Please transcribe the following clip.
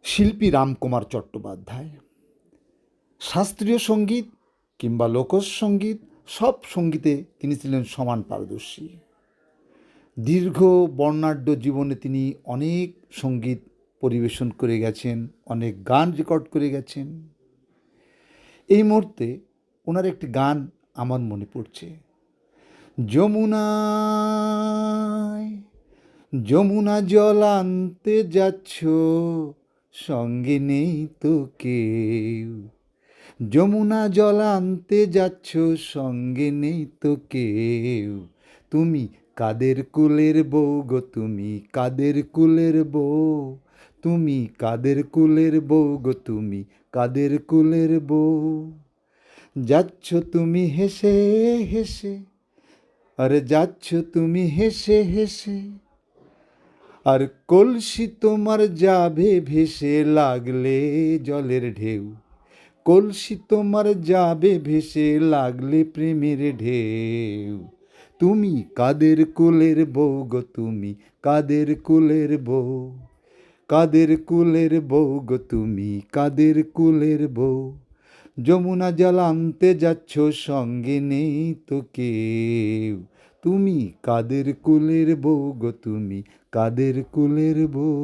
শিল্পী রামকুমার চট্টোপাধ্যায় শাস্ত্রীয় সঙ্গীত কিংবা লোকসঙ্গীত সব সঙ্গীতে তিনি ছিলেন সমান পারদর্শী। দীর্ঘ বর্ণাঢ্য জীবনে তিনি অনেক সঙ্গীত পরিবেশন করে গেছেন, অনেক গান রেকর্ড করে গেছেন। এই মুহূর্তে ওনার একটি গান আমার মনে পড়ছে। যমুনায় যমুনা জল আনতে যাচ্ছ, সঙ্গে নেই তো কেউ। যমুনা জল আনতে যাচ্ছ, সঙ্গে নেই তো কেউ। তুমি কাদের কুলের বউ গো, তুমি কাদের কুলের বউ। তুমি কাদের কুলের বউ গো, তুমি কাদের কুলের বউ। যাচ্ছ তুমি হেসে হেসে, আরে যাচ্ছ তুমি হেসে হেসে, আর কলসি তোমার যাবে ভেসে, লাগলে জলের ঢেউ। কলসি তোমার যাবে ভেসে, লাগলে প্রেমের ঢেউ। তুমি কাদের কুলের বউ গো, তুমি কাদের কুলের বউ। কাদের কুলের বউ গো, তুমি কাদের কুলের বউ। যমুনা জল আনতে যাচ্ছ, সঙ্গে নেই তো কেউ। তুমি কাদের কুলের বউ গো, তুমি কাদের কুলের বউ।